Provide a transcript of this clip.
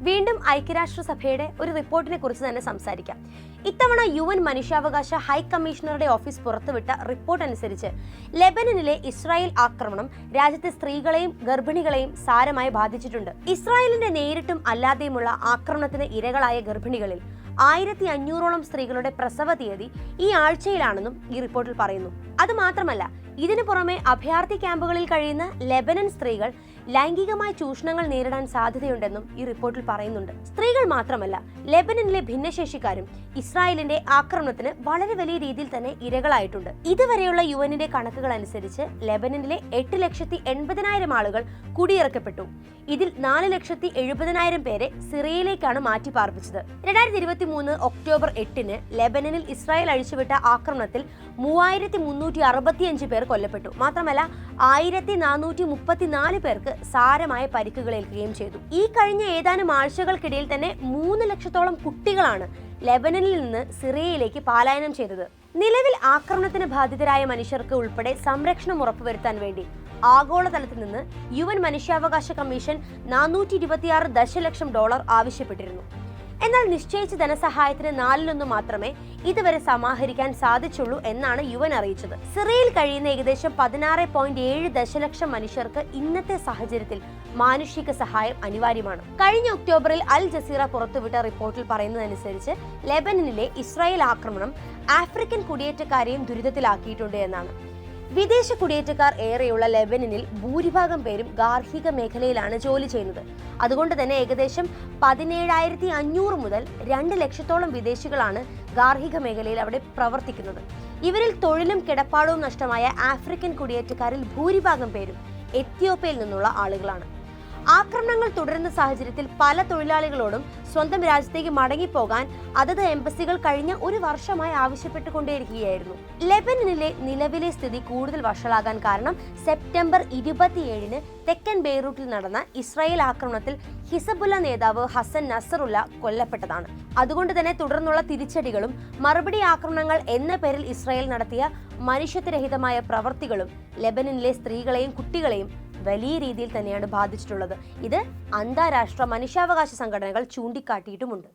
വീണ്ടും ഐക്യരാഷ്ട്രസഭയുടെ ഒരു റിപ്പോർട്ടിനെ കുറിച്ച് തന്നെ സംസാരിക്കാം. ഇത്തവണ UN മനുഷ്യാവകാശ ഹൈ കമ്മീഷണറുടെ ഓഫീസ് പുറത്തുവിട്ട റിപ്പോർട്ട് അനുസരിച്ച് ലെബനനിലെ ഇസ്രായേൽ ആക്രമണം രാജ്യത്തെ സ്ത്രീകളെയും ഗർഭിണികളെയും സാരമായി ബാധിച്ചിട്ടുണ്ട്. ഇസ്രായേലിന്റെ നേരിട്ടും അല്ലാതെയുമുള്ള ആക്രമണത്തിന് ഇരകളായ ഗർഭിണികളിൽ 1500ഓളം സ്ത്രീകളുടെ പ്രസവ തീയതി ഈ ആഴ്ചയിലാണെന്നും ഈ റിപ്പോർട്ടിൽ പറയുന്നു. അതുമാത്രമല്ല, ഇതിനു പുറമെ അഭയാർത്ഥി ക്യാമ്പുകളിൽ കഴിയുന്ന ലെബനൻ സ്ത്രീകൾ ലൈംഗികമായ ചൂഷണങ്ങൾ നേരിടാൻ സാധ്യതയുണ്ടെന്നും ഈ റിപ്പോർട്ടിൽ പറയുന്നുണ്ട്. സ്ത്രീകൾ മാത്രമല്ല, ലെബനനിലെ ഭിന്നശേഷിക്കാരും ഇസ്രായേലിന്റെ ആക്രമണത്തിന് വളരെ വലിയ രീതിയിൽ തന്നെ ഇരകളായിട്ടുണ്ട്. ഇതുവരെയുള്ള UNന്റെ കണക്കുകൾ അനുസരിച്ച് ലെബനനിലെ 8,80,000 ആളുകൾ കുടിയിറക്കപ്പെട്ടു. ഇതിൽ 4,70,000 പേരെ സിറിയയിലേക്കാണ് മാറ്റി പാർപ്പിച്ചത്. 2023 ഒക്ടോബർ 8 ലെബനനിൽ ഇസ്രായേൽ അഴിച്ചുവിട്ട ആക്രമണത്തിൽ 3,365 പേർ കൊല്ലപ്പെട്ടു. മാത്രമല്ല 1,434 പേർക്ക് സാരമായ പരിക്കുകളേൽക്കുകയും ചെയ്തു. ഈ കഴിഞ്ഞ ഏതാനും ആഴ്ചകൾക്കിടയിൽ തന്നെ 3 ലക്ഷത്തോളം കുട്ടികളാണ് ലെബനനിൽ നിന്ന് സിറിയയിലേക്ക് പലായനം ചെയ്തത്. നിലവിൽ ആക്രമണത്തിന് ബാധിതരായ മനുഷ്യർക്ക് ഉൾപ്പെടെ സംരക്ഷണം ഉറപ്പുവരുത്താൻ വേണ്ടി ആഗോളതലത്തിൽ നിന്ന് UN മനുഷ്യാവകാശ കമ്മീഷൻ $426 ദശലക്ഷം ആവശ്യപ്പെട്ടിരുന്നു. എന്നാൽ നിശ്ചയിച്ച ധനസഹായത്തിന് 1/4 മാത്രമേ ഇതുവരെ സമാഹരിക്കാൻ സാധിച്ചുള്ളൂ എന്നാണ് UN അറിയിച്ചത്. സിറിയയിൽ കഴിയുന്ന ഏകദേശം 16.7 ദശലക്ഷം മനുഷ്യർക്ക് ഇന്നത്തെ സാഹചര്യത്തിൽ മാനുഷിക സഹായം അനിവാര്യമാണ്. കഴിഞ്ഞ ഒക്ടോബറിൽ അൽ ജസീറ പുറത്തുവിട്ട റിപ്പോർട്ടിൽ പറയുന്നതനുസരിച്ച് ലെബനനിലെ ഇസ്രായേൽ ആക്രമണം ആഫ്രിക്കൻ കുടിയേറ്റക്കാരെയും ദുരിതത്തിലാക്കിയിട്ടുണ്ട് എന്നാണ്. വിദേശ കുടിയേറ്റക്കാർ ഏറെയുള്ള ലെബനനിൽ ഭൂരിഭാഗം പേരും ഗാർഹിക മേഖലയിലാണ് ജോലി ചെയ്യുന്നത്. അതുകൊണ്ട് തന്നെ ഏകദേശം 17,500 മുതൽ 2 ലക്ഷത്തോളം വിദേശികളാണ് ഗാർഹിക മേഖലയിൽ അവിടെ പ്രവർത്തിക്കുന്നത്. ഇവരിൽ തൊഴിലും കിടപ്പാടവും നഷ്ടമായ ആഫ്രിക്കൻ കുടിയേറ്റക്കാരിൽ ഭൂരിഭാഗം പേരും എത്യോപ്യയിൽ നിന്നുള്ള ആളുകളാണ്. ആക്രമണങ്ങൾ തുടരുന്ന സാഹചര്യത്തിൽ പല തൊഴിലാളികളോടും സ്വന്തം രാജ്യത്തേക്ക് മടങ്ങിപ്പോകാൻ അതത് എംബസികൾ കഴിഞ്ഞ 1 വർഷമായി ആവശ്യപ്പെട്ടുകൊണ്ടേയിരിക്കുകയായിരുന്നു. ലെബനനിലെ നിലവിലെ സ്ഥിതി കൂടുതൽ വഷളാകാൻ കാരണം സെപ്റ്റംബർ 27 തെക്കൻ ബെയ്റൂട്ടിൽ നടന്ന ഇസ്രായേൽ ആക്രമണത്തിൽ ഹിസബുല്ല നേതാവ് ഹസൻ നസറുല്ല കൊല്ലപ്പെട്ടതാണ്. അതുകൊണ്ട് തന്നെ തുടർന്നുള്ള തിരിച്ചടികളും മറുപടി ആക്രമണങ്ങൾ എന്ന പേരിൽ ഇസ്രായേൽ നടത്തിയ മനുഷ്യത്വരഹിതമായ പ്രവൃത്തികളും ലെബനനിലെ സ്ത്രീകളെയും കുട്ടികളെയും വലിയ രീതിയിൽ തന്നെയാണ് ബാധിച്ചിട്ടുള്ളത്. ഇത് അന്താരാഷ്ട്ര മനുഷ്യാവകാശ സംഘടനകൾ ചൂണ്ടിക്കാട്ടിയിട്ടുമുണ്ട്.